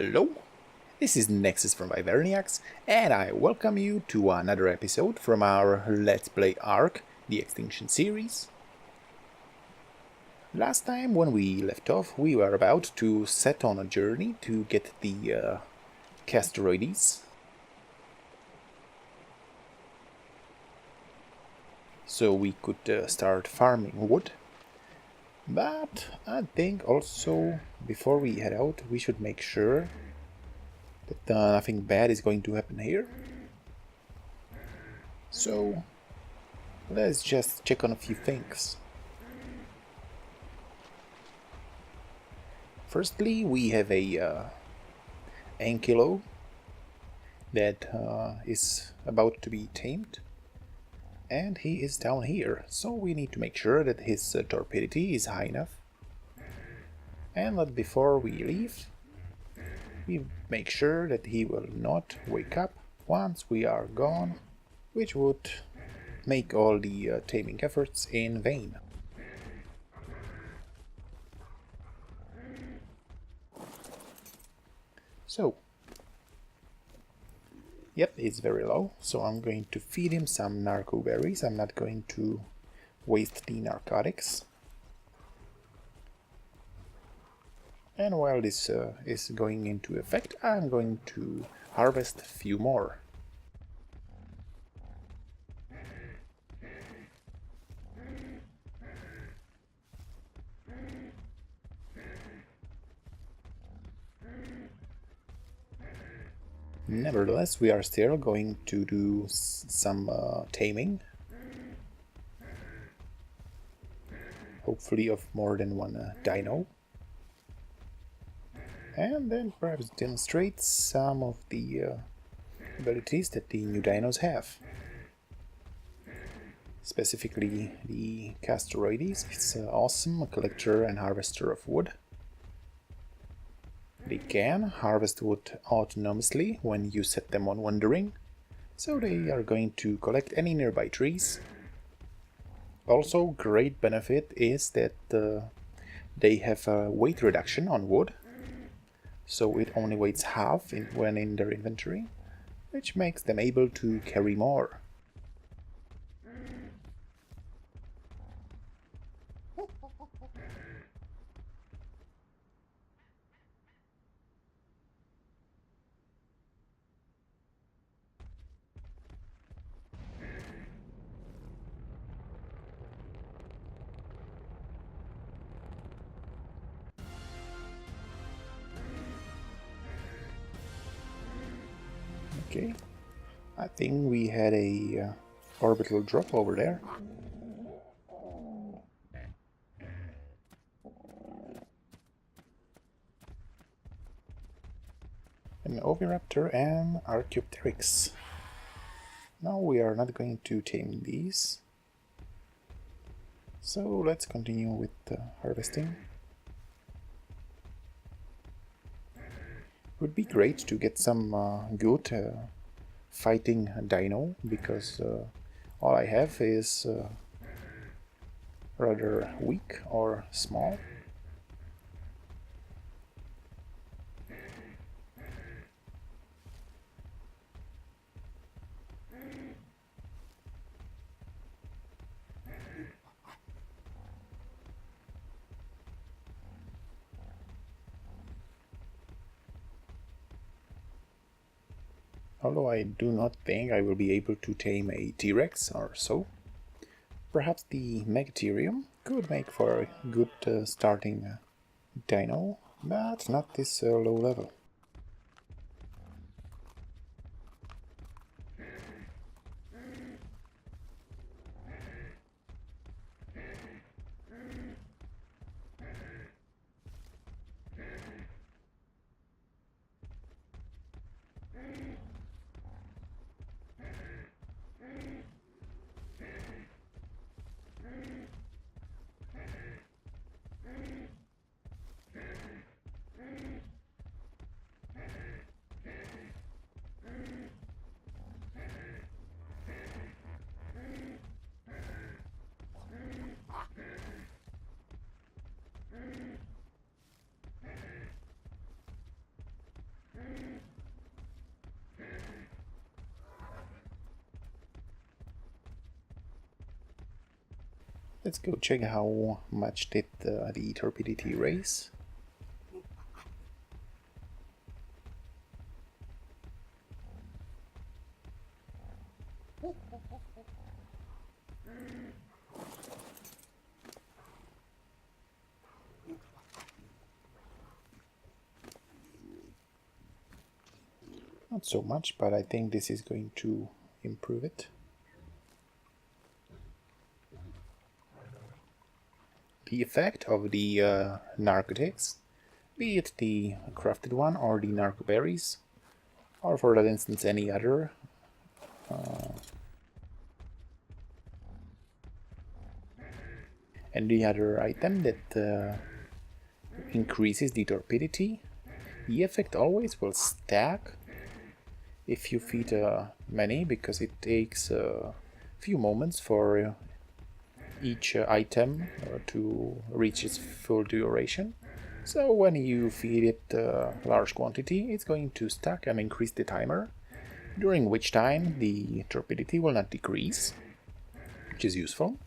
Hello, this is Nexus from Wyverniacs, and I welcome you to another episode from our Let's Play Ark, the Extinction series. Last time when we left off, we were about to set on a journey to get the asteroids, so we could start farming wood. But I think also, before we head out, we should make sure that nothing bad is going to happen here. So, let's just check on a few things. Firstly, we have a ankylo that is about to be tamed. And he is down here, so we need to make sure that his torpidity is high enough. And that before we leave, we make sure that he will not wake up once we are gone, which would make all the taming efforts in vain. So, yep, it's very low, so I'm going to feed him some narco berries. I'm not going to waste the narcotics. And while this is going into effect, I'm going to harvest a few more. Nevertheless, we are still going to do some taming. Hopefully of more than one dino. And then perhaps demonstrate some of the abilities that the new dinos have. Specifically the Casteroides. It's awesome, a collector and harvester of wood. They can harvest wood autonomously when you set them on wandering, so they are going to collect any nearby trees. Also, great benefit is that they have a weight reduction on wood, so it only weighs half when in their inventory, which makes them able to carry more. Okay, I think we had a orbital drop over there. An Oviraptor and Archaeopteryx. Now we are not going to tame these. So let's continue with harvesting. Would be great to get some good fighting dino, because all I have is rather weak or small. Although I do not think I will be able to tame a T-Rex or so. Perhaps the Megatherium could make for a good starting dino, but not this low level. Let's go check how much did the torpidity raise. Not so much, but I think this is going to improve it. The effect of the narcotics, be it the crafted one or the narco berries, or for that instance any other item that increases the torpidity, the effect always will stack if you feed many, because it takes a few moments for each item to reach its full duration. So when you feed it a large quantity, it's going to stack and increase the timer, during which time the torpidity will not decrease, which is useful,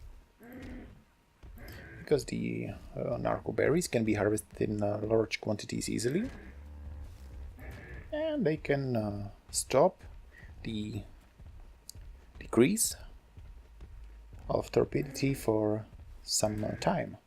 because the narco berries can be harvested in large quantities easily, and they can stop the decrease of torpidity for some time.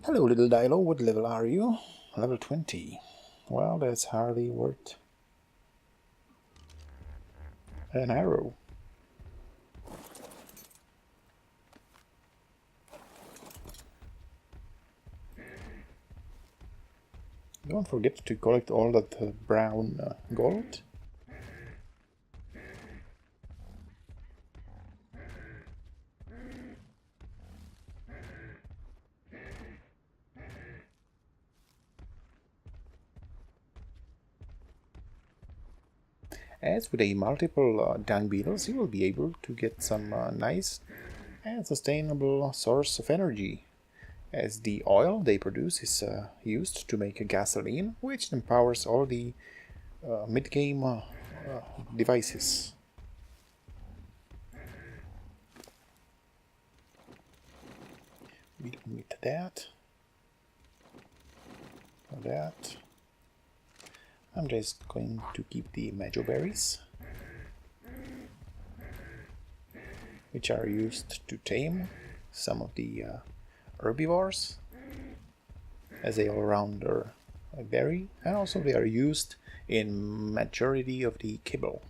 Hello, little Dilo, what level are you? Level 20. Well, that's hardly worth an arrow. Don't forget to collect all that brown gold. As with a multiple dung beetles, you will be able to get some nice and sustainable source of energy, as the oil they produce is used to make a gasoline, which empowers all the mid-game devices. We don't need that. Or that. I'm just going to keep the majo berries, which are used to tame some of the herbivores as a all-rounder berry, and also they are used in majority of the kibble.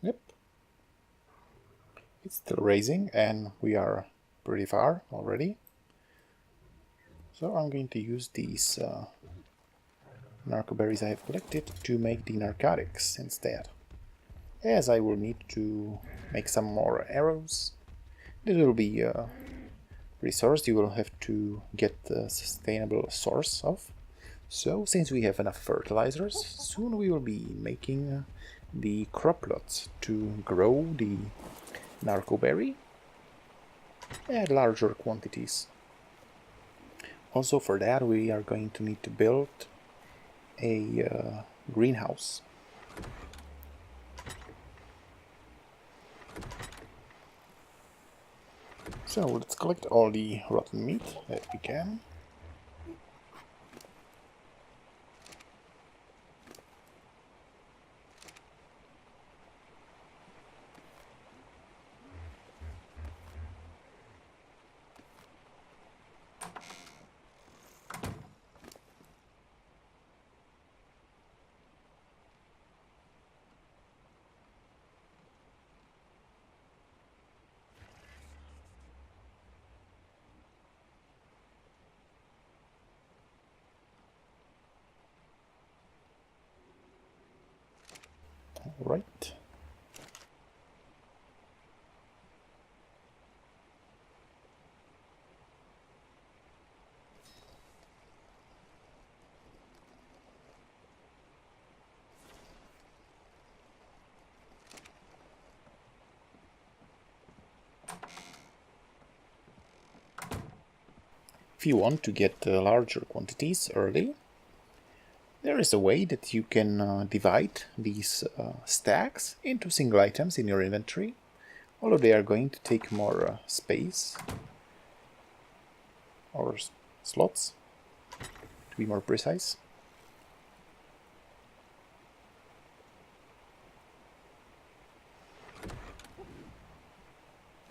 Yep. It's still raising, and we are pretty far already. So I'm going to use these narco berries I have collected to make the narcotics instead, as I will need to make some more arrows. This will be a resource you will have to get a sustainable source of. So since we have enough fertilizers, soon we will be making the crop plots to grow the narco berry at larger quantities. Also for that we are going to need to build a greenhouse. So let's collect all the rotten meat that we can. Right. If you want to get larger quantities early, there is a way that you can divide these stacks into single items in your inventory, although they are going to take more space, or slots, to be more precise.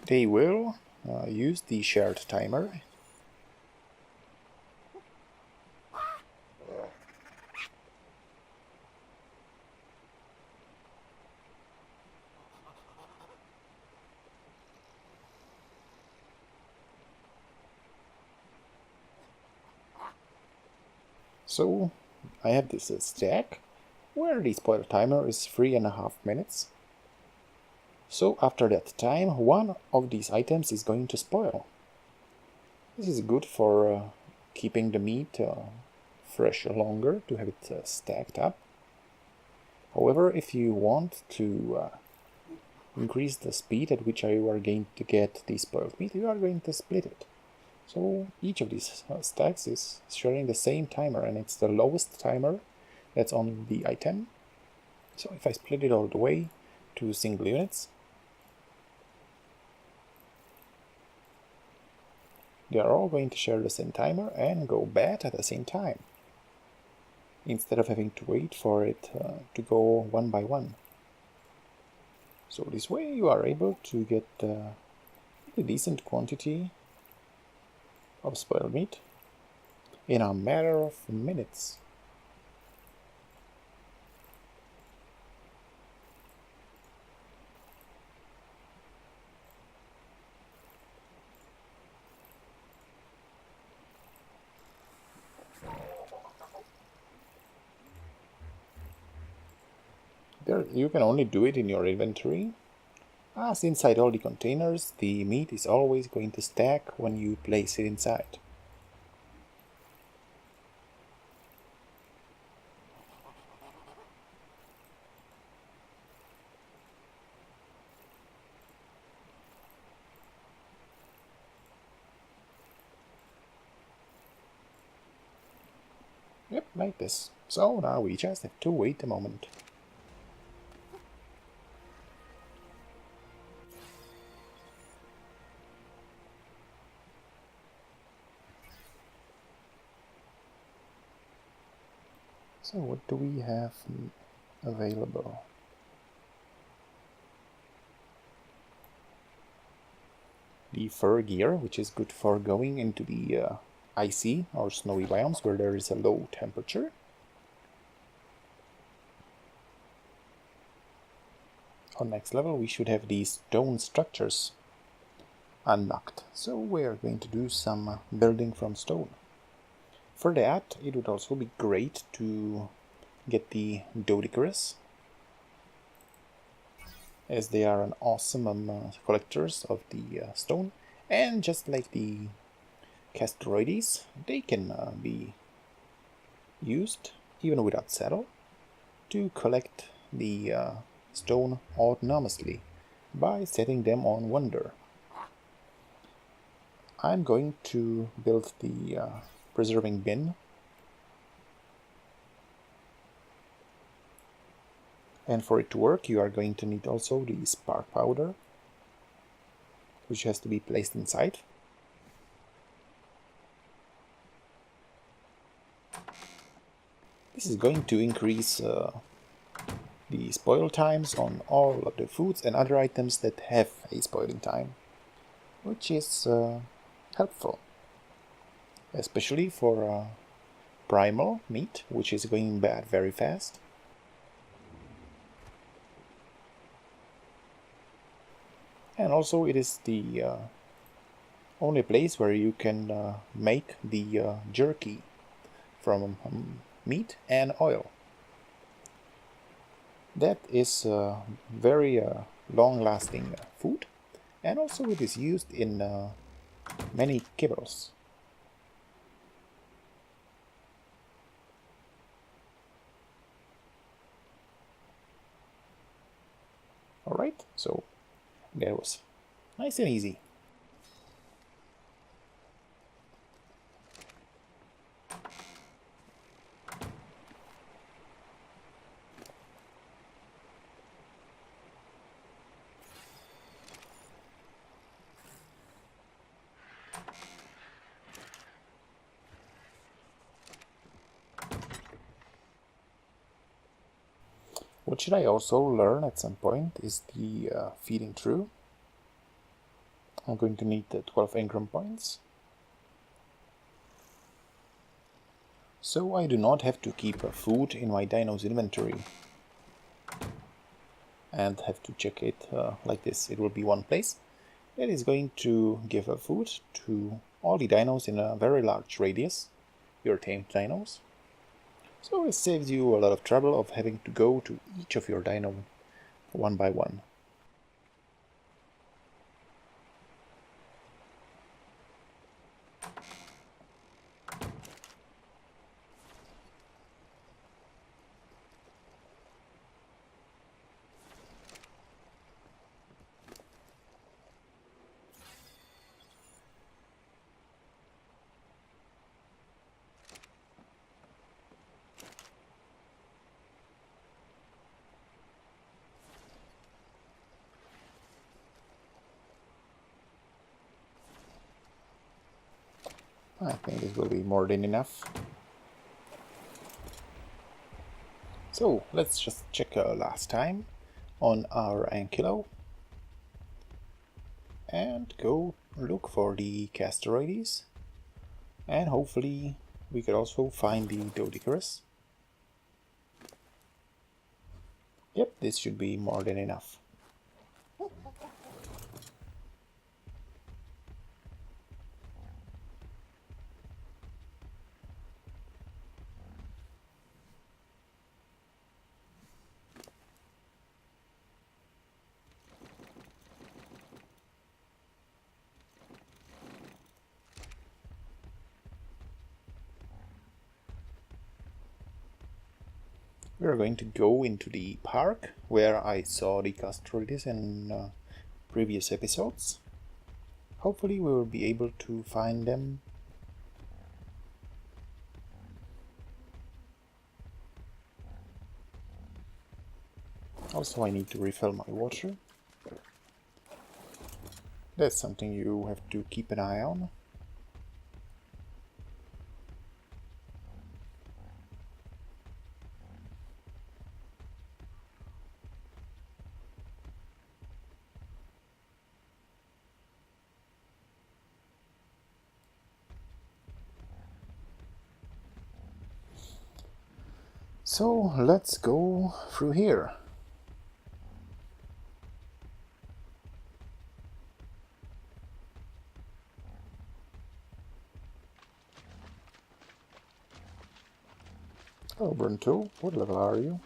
They will use the shared timer. So I have this stack where the spoiler timer is 3.5 minutes. So after that time, one of these items is going to spoil. This is good for keeping the meat fresh longer, to have it stacked up. However, if you want to increase the speed at which you are going to get the spoiled meat, you are going to split it. So each of these stacks is sharing the same timer, and it's the lowest timer that's on the item. So if I split it all the way to single units, they are all going to share the same timer and go bad at the same time, instead of having to wait for it to go one by one. So this way you are able to get a decent quantity of spoiled meat in a matter of minutes. There, you can only do it in your inventory, as inside all the containers the meat is always going to stack when you place it inside. Yep, like this. So now we just have to wait a moment. So what do we have available? The fur gear, which is good for going into the icy or snowy biomes where there is a low temperature. On next level we should have these stone structures unlocked, so we are going to do some building from stone. For that, it would also be great to get the Doedicurus, as they are an awesome collectors of the stone, and just like the Castroides, they can be used, even without saddle, to collect the stone autonomously by setting them on wonder. I'm going to build the preserving bin, and for it to work you are going to need also the spark powder, which has to be placed inside. This is going to increase the spoil times on all of the foods and other items that have a spoiling time, which is helpful, especially for primal meat, which is going bad very fast. And also it is the only place where you can make the jerky from meat and oil. That is very long-lasting food, and also it is used in many kibbles. Alright, so that was nice and easy. What should I also learn at some point is the feeding through. I'm going to need the 12 engram points. So I do not have to keep food in my dino's inventory and have to check it like this. It will be one place that is going to give food to all the dinos in a very large radius, your tamed dinos. So it saves you a lot of trouble of having to go to each of your dino one by one. I think this will be more than enough. So let's just check last time on our Ankylo and go look for the Castorides, and hopefully we could also find the Doedicurus. Yep, this should be more than enough. We're going to go into the park where I saw the Castorides in previous episodes. Hopefully we will be able to find them. Also I need to refill my water. That's something you have to keep an eye on. So let's go through here. Oh, Brunto, what level are you?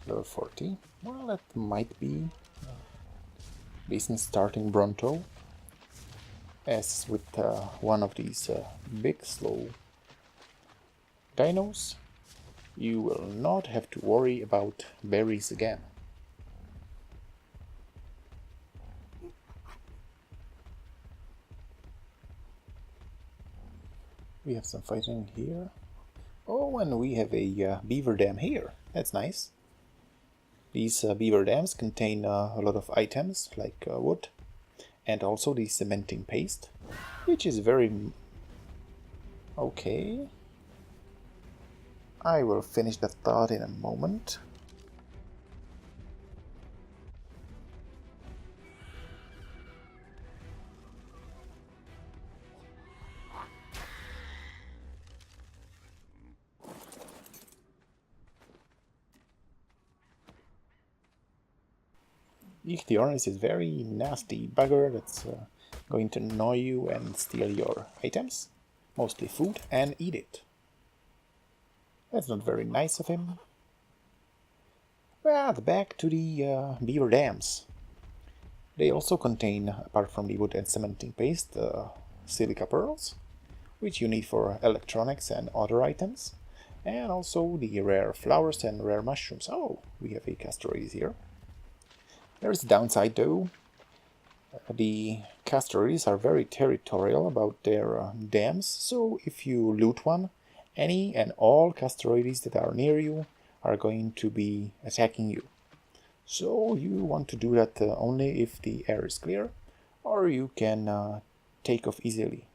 Level 40. Well, that might be a decent starting Bronto. As with one of these big slow dinos, you will not have to worry about berries again. We have some fighting here. Oh, and we have a beaver dam here. That's nice. These beaver dams contain a lot of items like wood and also the cementing paste, which is very... Okay. I will finish that thought in a moment. Ichthyornis is very nasty bugger that's going to annoy you and steal your items, mostly food, and eat it. That's not very nice of him. But back to the beaver dams. They also contain, apart from the wood and cementing paste, silica pearls, which you need for electronics and other items, and also the rare flowers and rare mushrooms. Oh, we have a castorades here. There's a downside though. The castorades are very territorial about their dams, so if you loot one, any and all castorades that are near you are going to be attacking you. So you want to do that only if the air is clear, or you can take off easily.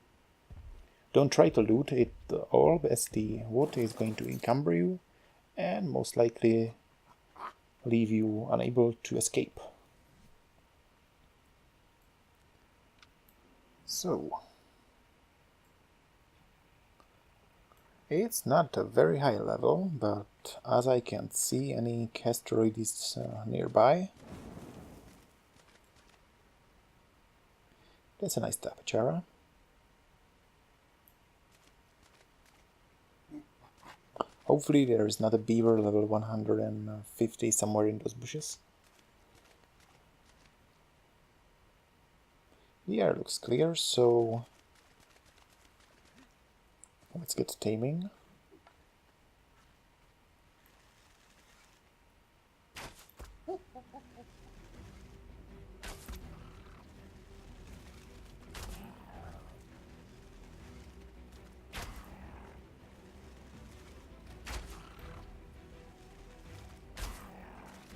Don't try to loot it all, as the wood is going to encumber you and most likely leave you unable to escape. So, it's not a very high level, but as I can't see any castorades nearby. That's a nice tapachara. Hopefully there is not a beaver level 150 somewhere in those bushes. The air looks clear, so let's get to taming.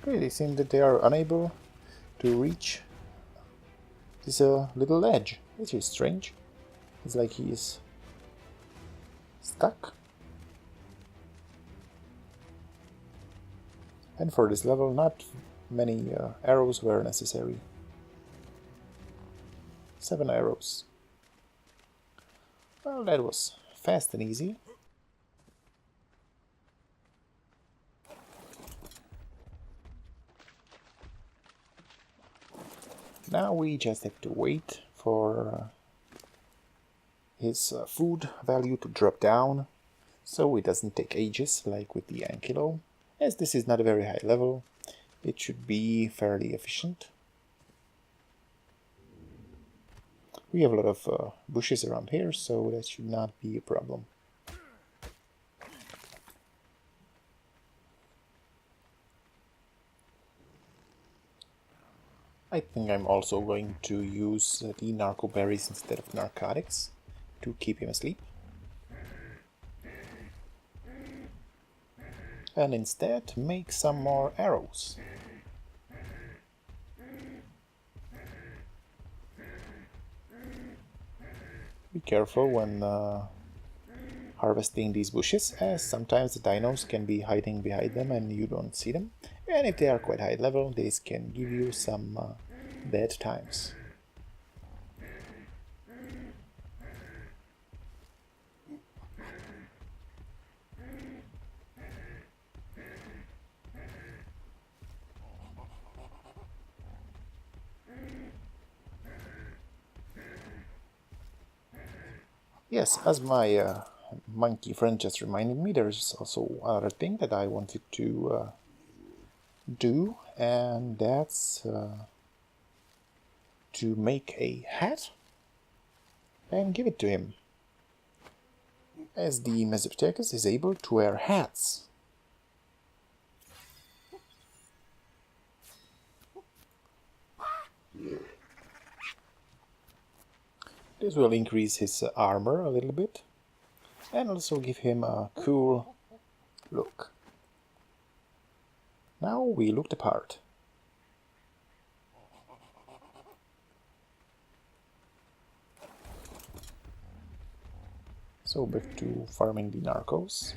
Okay, they seem that they are unable to reach this little ledge, which is strange. It's like he is stuck. And for this level, not many arrows were necessary. 7 arrows. Well, that was fast and easy. Now we just have to wait for his food value to drop down, so it doesn't take ages like with the Ankylo. As this is not a very high level, it should be fairly efficient. We have a lot of bushes around here, so that should not be a problem. I think I'm also going to use the narco berries instead of narcotics to keep him asleep. And instead make some more arrows. Be careful when harvesting these bushes, as sometimes the dinos can be hiding behind them and you don't see them. And if they are quite high level, these can give you some bad times. Yes, as my monkey friend just reminded me, there's also another thing that I wanted to do, and that's to make a hat and give it to him, as the Mesopithecus is able to wear hats. This will increase his armor a little bit and also give him a cool look. Now we look the part. So back to farming the narcos.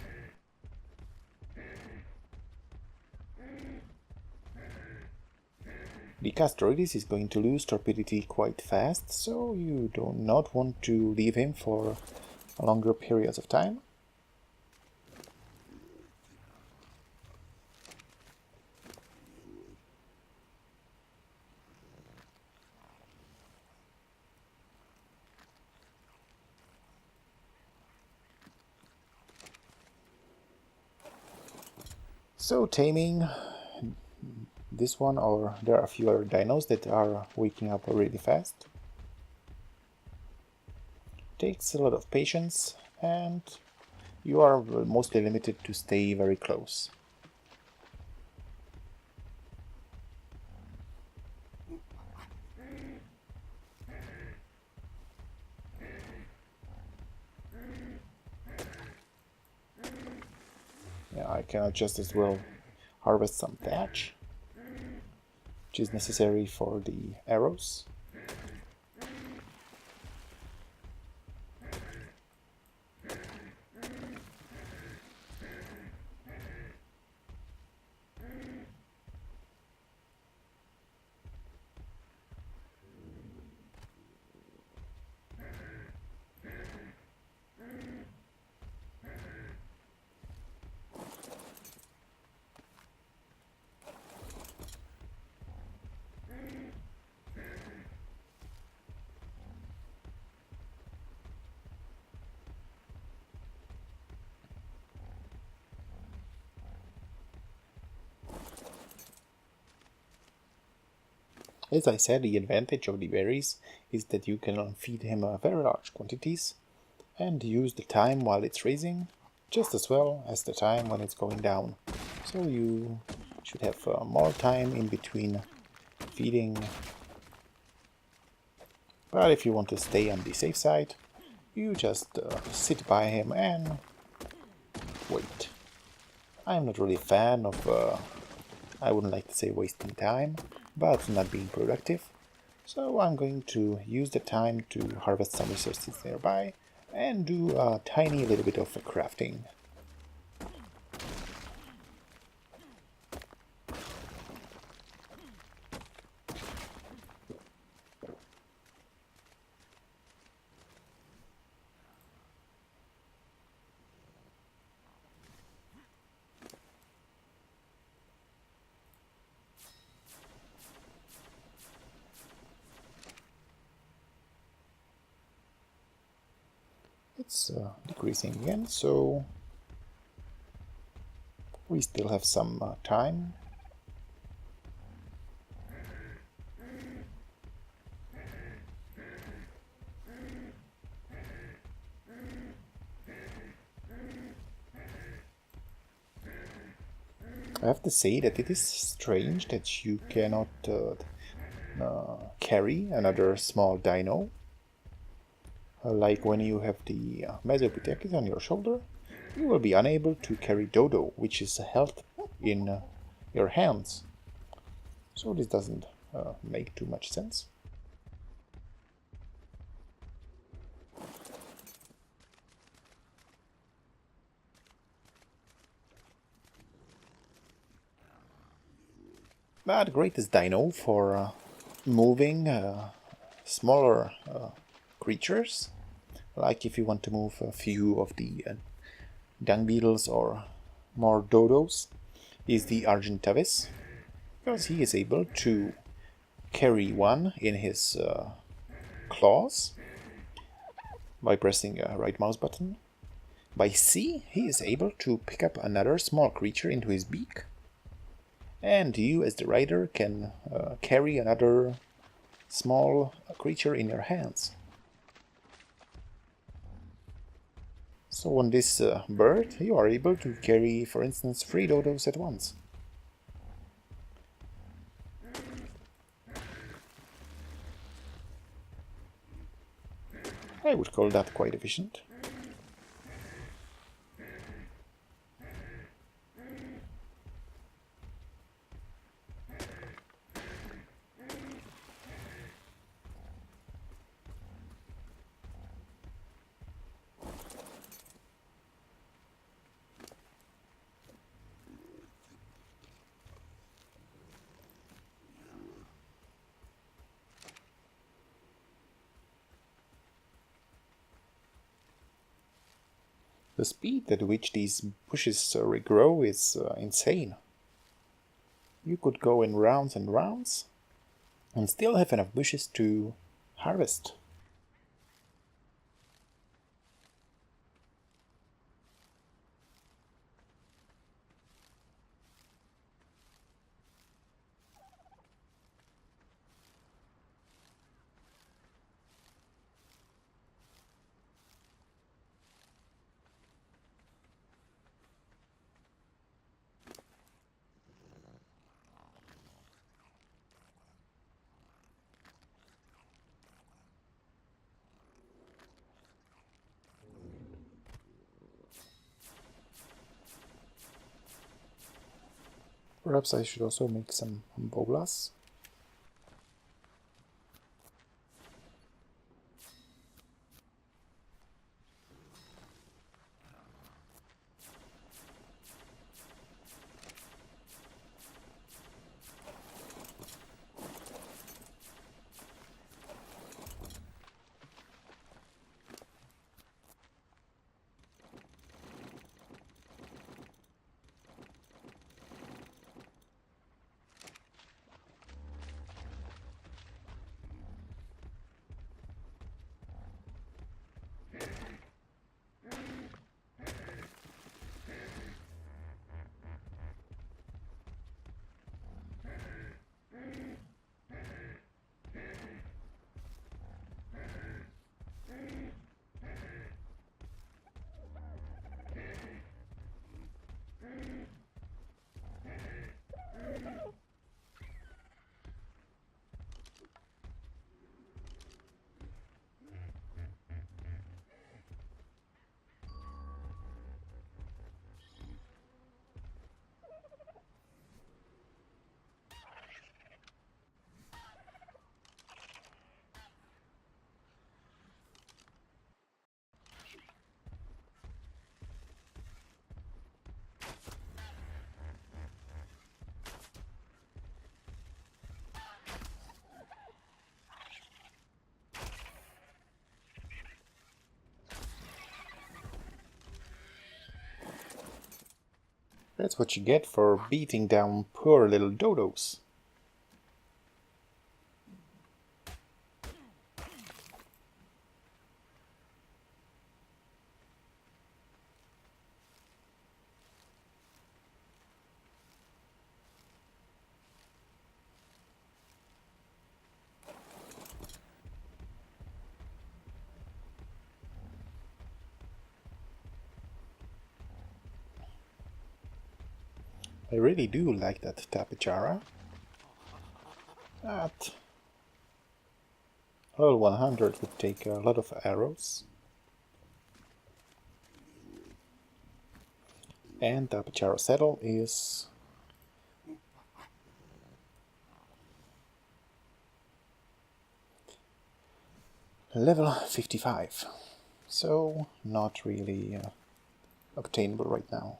The Castroides is going to lose torpidity quite fast, so you do not want to leave him for longer periods of time. So taming this one, or there are a few other dinos that are waking up really fast. Takes a lot of patience, and you are mostly limited to stay very close. Yeah, I can just as well harvest some thatch, which is necessary for the arrows. As I said, the advantage of the berries is that you can feed him very large quantities and use the time while it's raising just as well as the time when it's going down. So you should have more time in between feeding. But if you want to stay on the safe side, you just sit by him and wait. I'm not really a fan of, I wouldn't like to say wasting time, but not being productive. So I'm going to use the time to harvest some resources nearby and do a tiny little bit of crafting. It's decreasing again, so we still have some time. I have to say that it is strange that you cannot carry another small dino. Like when you have the Mesopithecus on your shoulder, you will be unable to carry Dodo, which is held in your hands. So this doesn't make too much sense. But the greatest dino for moving smaller creatures, like if you want to move a few of the dung beetles or more dodos, is the Argentavis, because he is able to carry one in his claws by pressing a right mouse button. By C, he is able to pick up another small creature into his beak, and you as the rider can carry another small creature in your hands. So on this bird, you are able to carry, for instance, 3 dodos at once. I would call that quite efficient. The speed at which these bushes regrow is insane. You could go in rounds and rounds and still have enough bushes to harvest. Perhaps I should also make some bolas. That's what you get for beating down poor little dodos. I really do like that Tapachara. At level 100 would take a lot of arrows. And Tapachara saddle is level 55. So not really obtainable right now.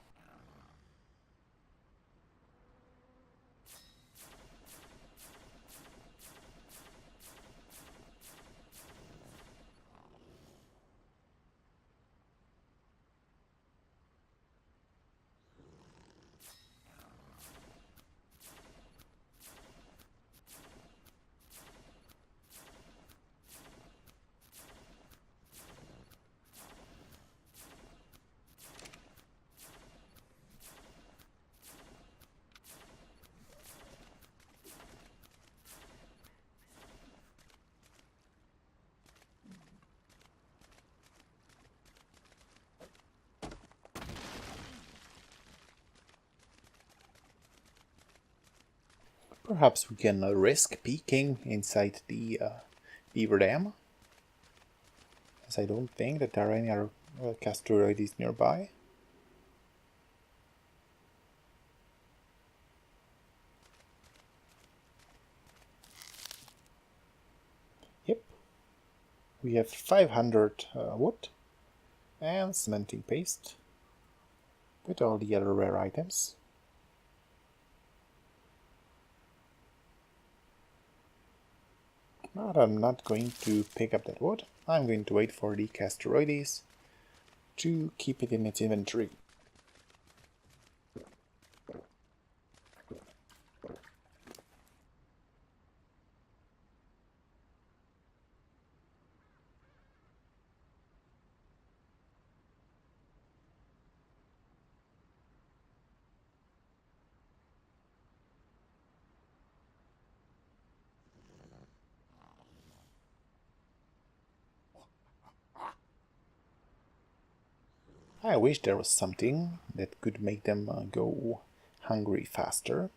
Perhaps we can risk peeking inside the beaver dam, as I don't think that there are any other Casturoides nearby. Yep, we have 500 wood and cementing paste with all the other rare items. But I'm not going to pick up that wood. I'm going to wait for the Casturoides to keep it in its inventory. I wish there was something that could make them go hungry faster.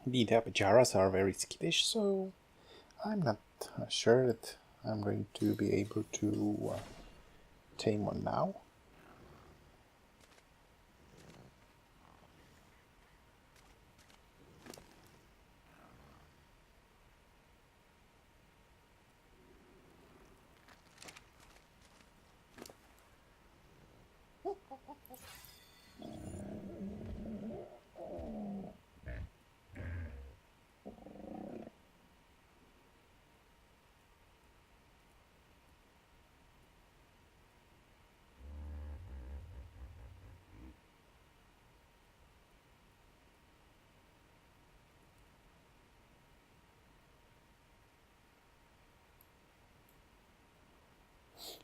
The Tapijaras are very skittish, so I'm not sure that I'm going to be able to tame one now.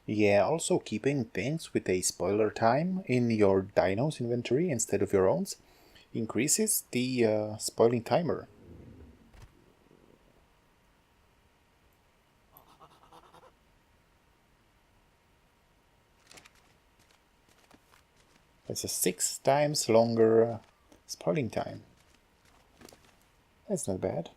Yeah, also keeping things with a spoiler time in your dino's inventory instead of your own increases the spoiling timer. It's a 6 times longer spoiling time. That's not bad.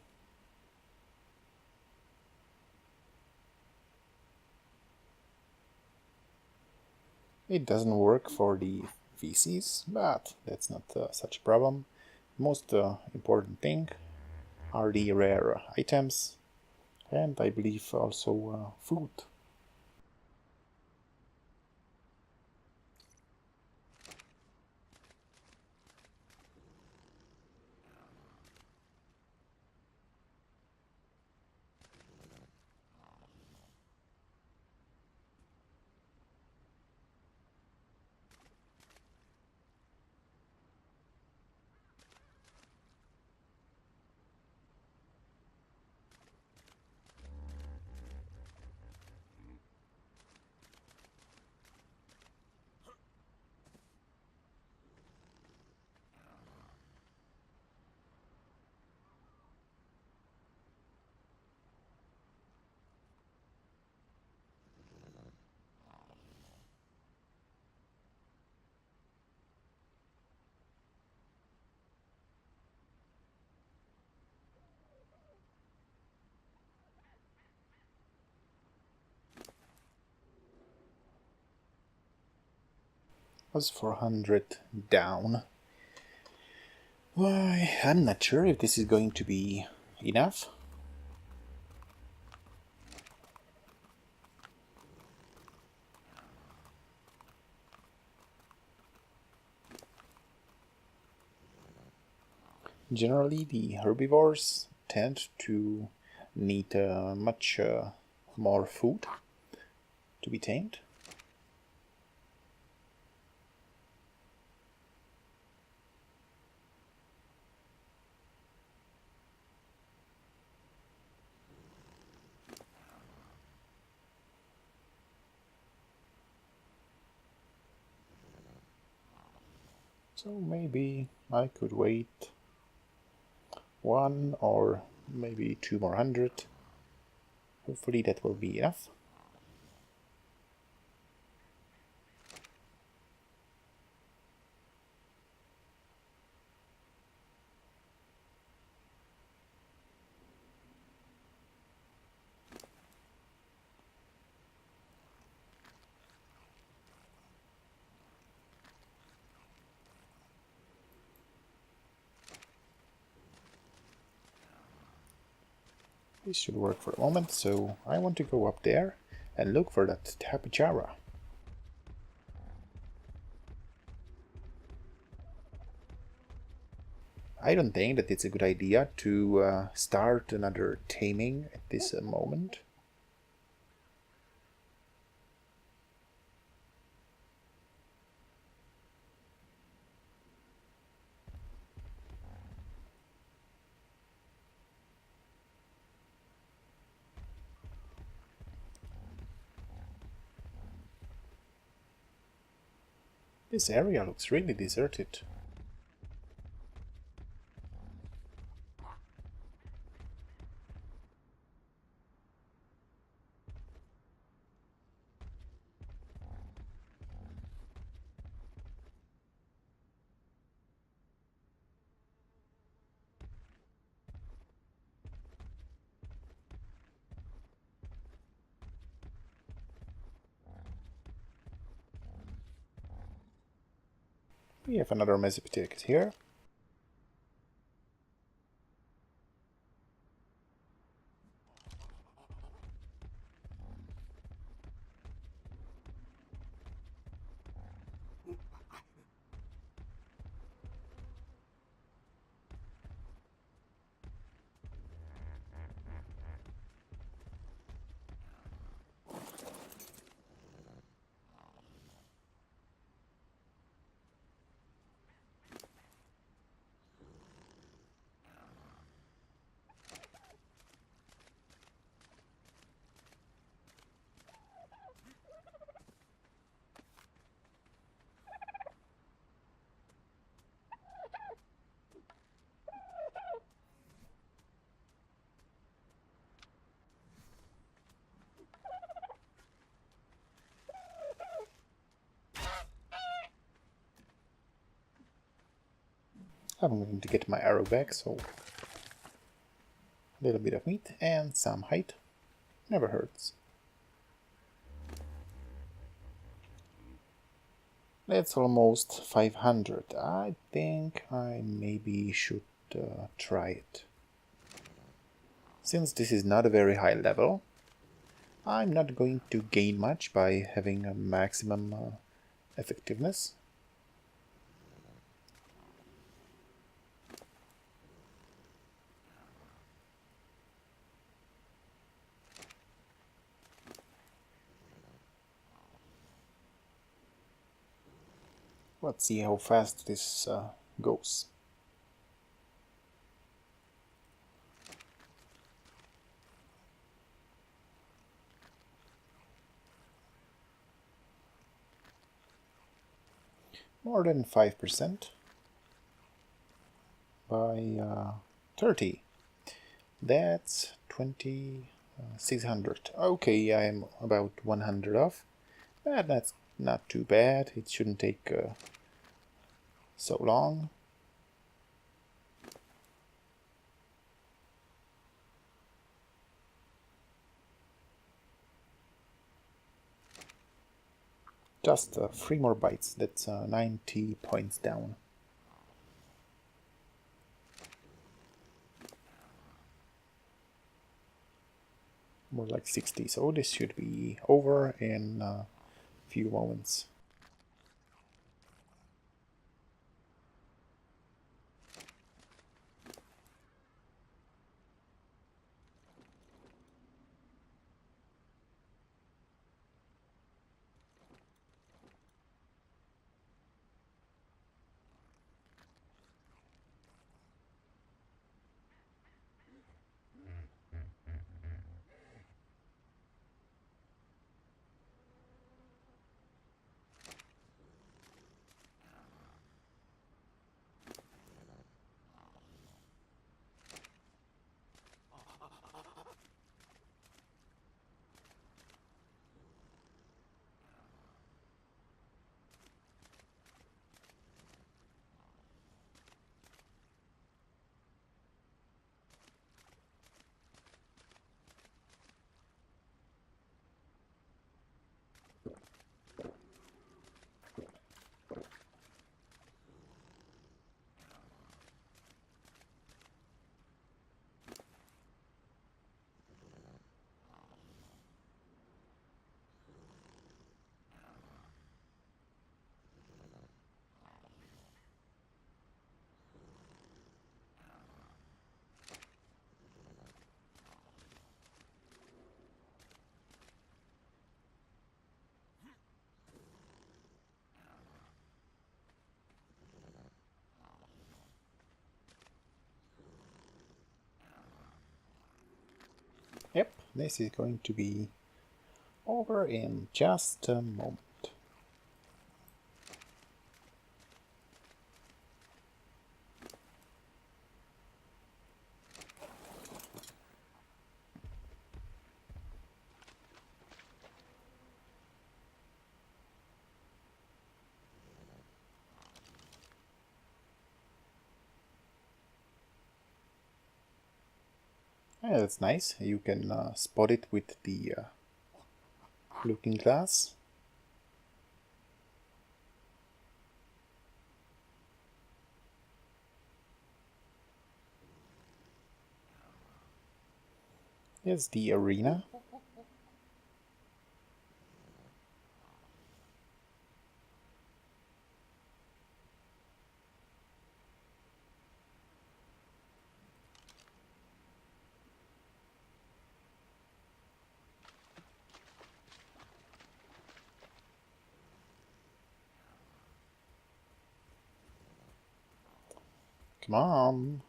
It doesn't work for the VCs, but that's not such a problem. Most important thing are the rare items, and I believe also food. Was 400 down. Why, I'm not sure if this is going to be enough. Generally, the herbivores tend to need much more food to be tamed. So maybe I could wait 1 or maybe 2 more hundred. Hopefully that will be enough. This should work for a moment, so I want to go up there and look for that Tapijara. I don't think that it's a good idea to start another taming at this moment. This area looks really deserted. We have another messy ticket here. I'm going to get my arrow back, so a little bit of meat and some height. Never hurts. That's almost 500. I think I maybe should try it. Since this is not a very high level, I'm not going to gain much by having a maximum effectiveness. Let's see how fast this goes. More than 5% by 30. That's 2600. Okay, I'm about 100 off. That's not too bad. It shouldn't take so long. Just 3 more bites. That's 90 points down. More like 60. So this should be over in a few moments. Yep, this is going to be over in just a moment. Yeah, that's nice. You can spot it with the looking glass. Here's the arena. Come on.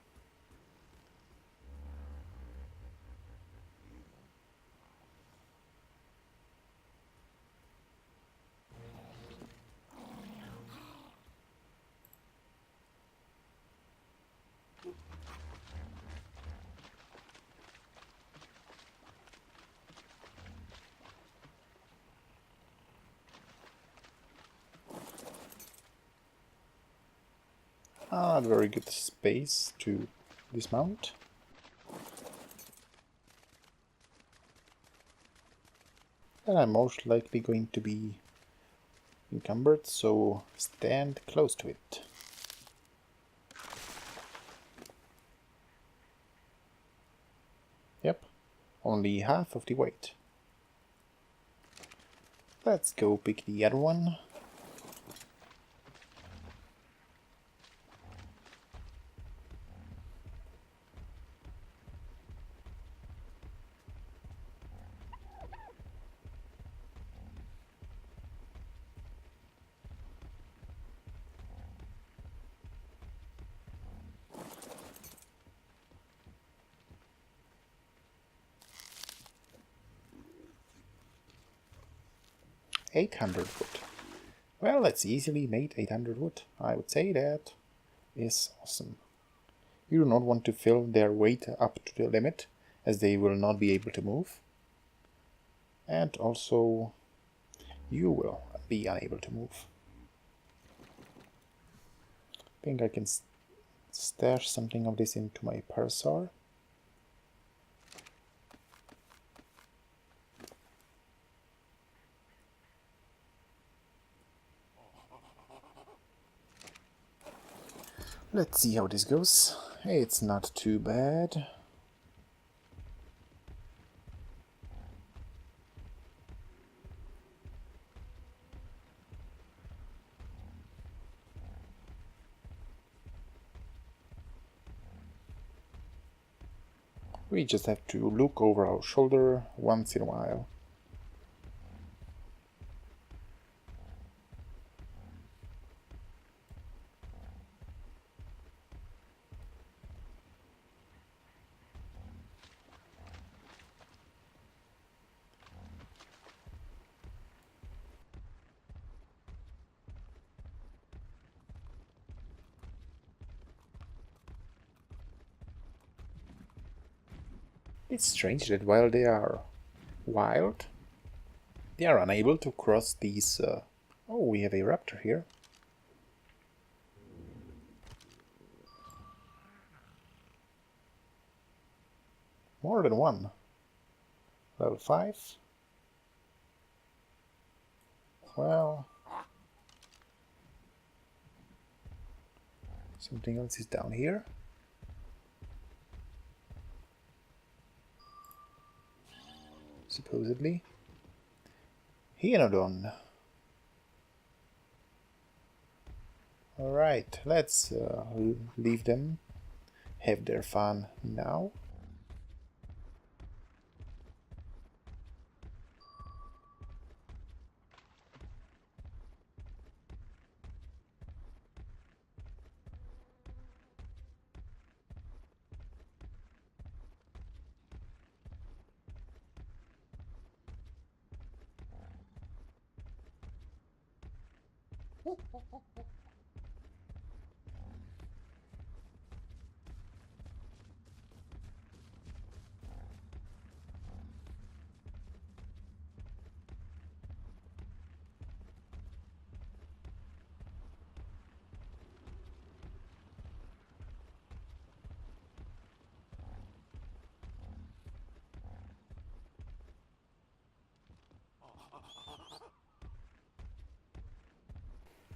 Not very good space to dismount. And I'm most likely going to be encumbered, so stand close to it. Yep, only half of the weight. Let's go pick the other one. $800 wood. Well, let's easily make 800 wood. I would say that is awesome. You do not want to fill their weight up to the limit, as they will not be able to move. And also, you will be unable to move. I think I can stash something of this into my parasar. Let's see how this goes. It's not too bad. We just have to look over our shoulder once in a while. It's strange that while they are wild, they are unable to cross these... Oh, we have a raptor here. More than one. Level 5. Well... Something else is down here. Supposedly. Hyenodon. Alright, let's leave them have their fun now.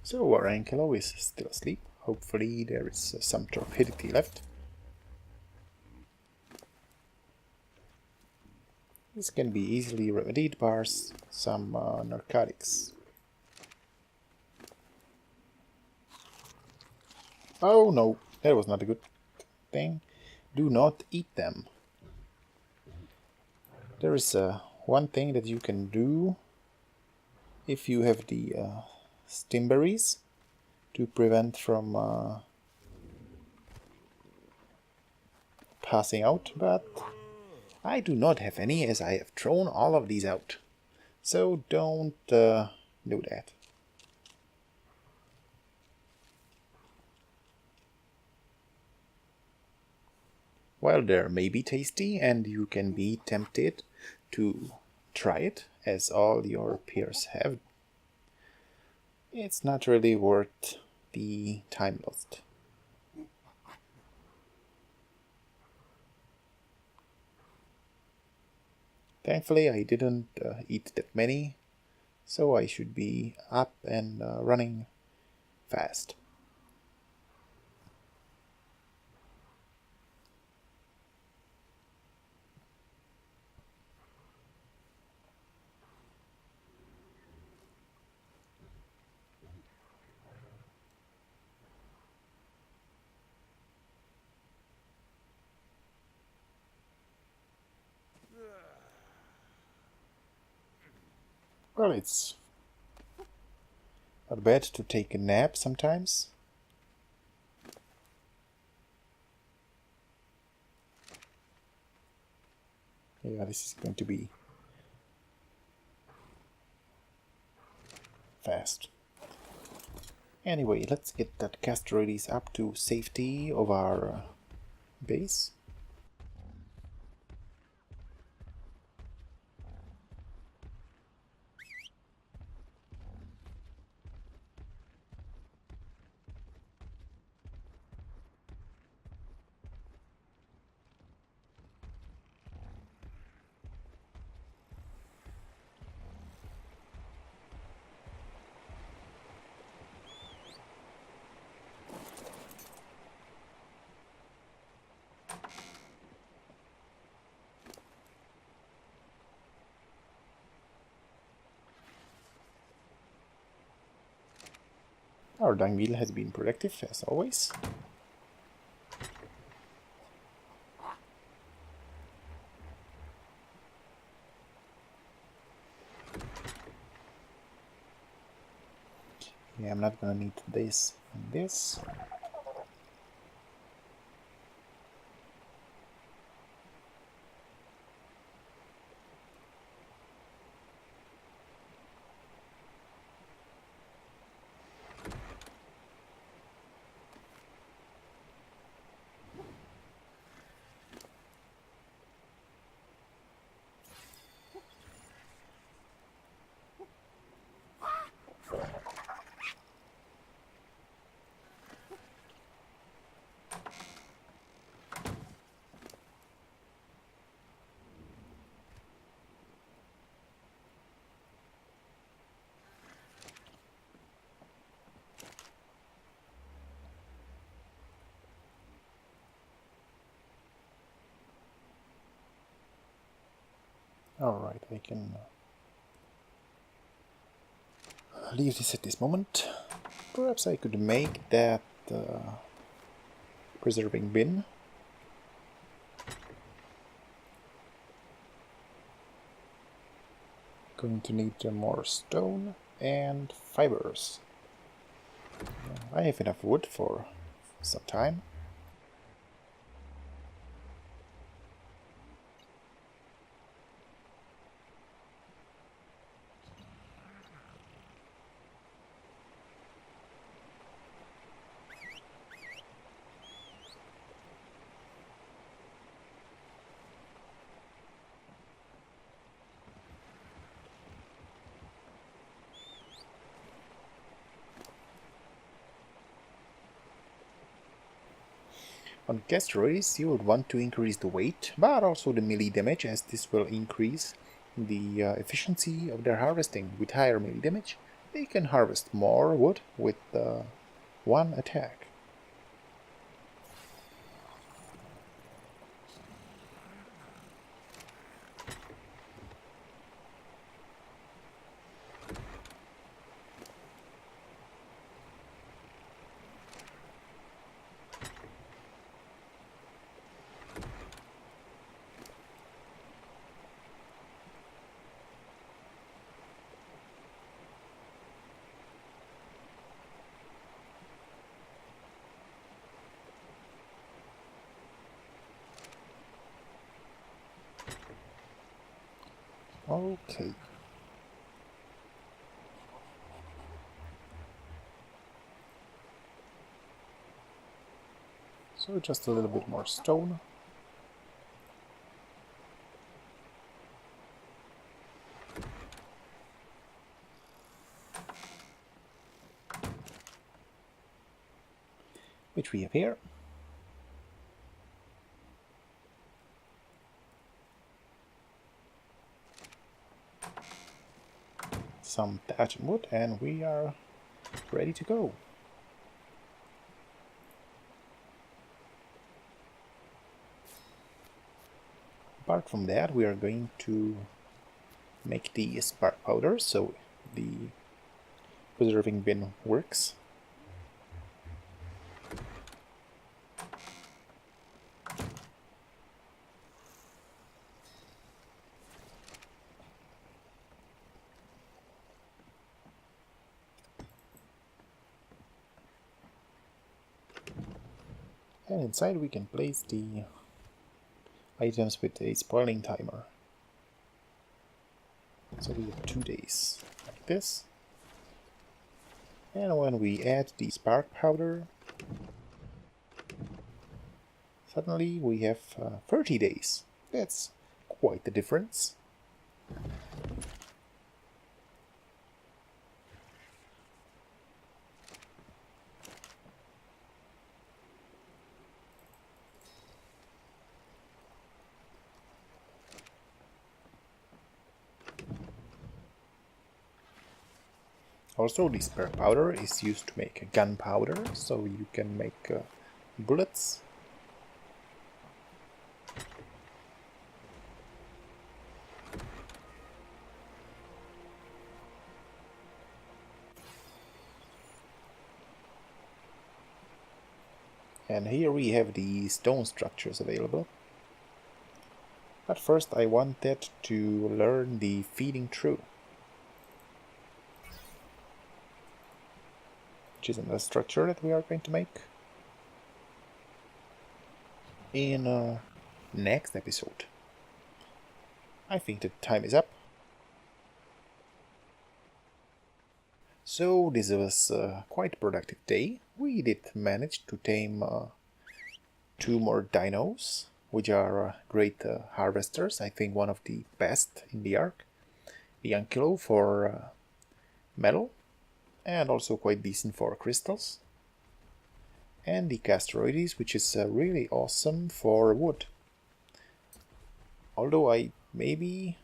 So our Ankylo is still asleep. Hopefully there is some torpidity left. This can be easily remedied by some narcotics. Oh no, that was not a good thing. Do not eat them. There is one thing that you can do if you have the stimberries to prevent from passing out, but I do not have any as I have thrown all of these out. So don't do that. While they may be tasty and you can be tempted to try it, as all your peers have, it's not really worth the time lost. Thankfully, I didn't eat that many, so I should be up and running fast. Well, it's not bad to take a nap sometimes. Yeah, this is going to be fast. Anyway, let's get that castroides up to safety of our base. Our dung beetle has been productive, as always. Yeah, I'm not gonna need this and this. Alright, I can leave this at this moment. Perhaps I could make that preserving bin. Going to need more stone and fibers. I have enough wood for some time. On castroids, you would want to increase the weight, but also the melee damage, as this will increase the efficiency of their harvesting. With higher melee damage, they can harvest more wood with one attack. Okay. So just a little bit more stone. Which we have here. Some thatch and wood, and we are ready to go. Apart from that, we are going to make the spark powder, so the preserving bin works. And inside we can place the items with a spoiling timer. So we have 2 days, like this. And when we add the spark powder, suddenly we have 30 days. That's quite the difference. Also, the spark powder is used to make gunpowder, so you can make bullets. And here we have the stone structures available. But first I wanted to learn the feeding through, which is another structure that we are going to make in next episode. I think the time is up. So this was a quite productive day. We did manage to tame 2 more dinos, which are great harvesters. I think one of the best in the Ark. The Ankylo for metal, and also quite decent for crystals. And the Castroides, which is really awesome for wood. Although I maybe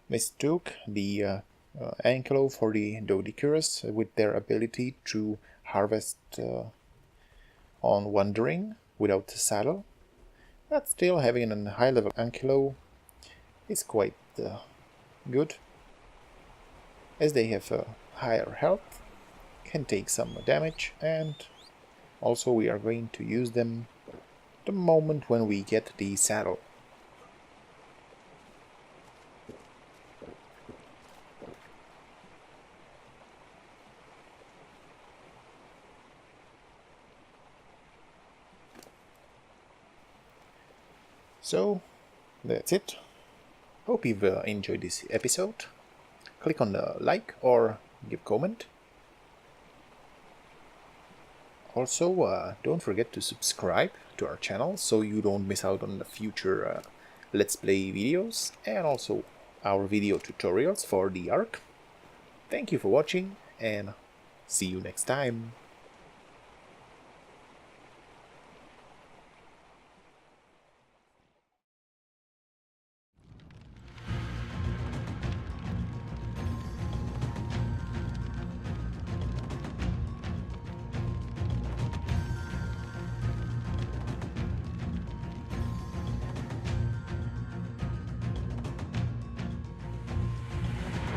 mistook the Ankylo for the Dodicurus with their ability to harvest on wandering without the saddle. But still, having a high level Ankylo is quite good, as they have higher health, can take some damage, and also we are going to use them the moment when we get the saddle. So that's it. Hope you've enjoyed this episode. Click on the like or give comment. Also, don't forget to subscribe to our channel so you don't miss out on the future Let's Play videos and also our video tutorials for the Ark. Thank you for watching and see you next time.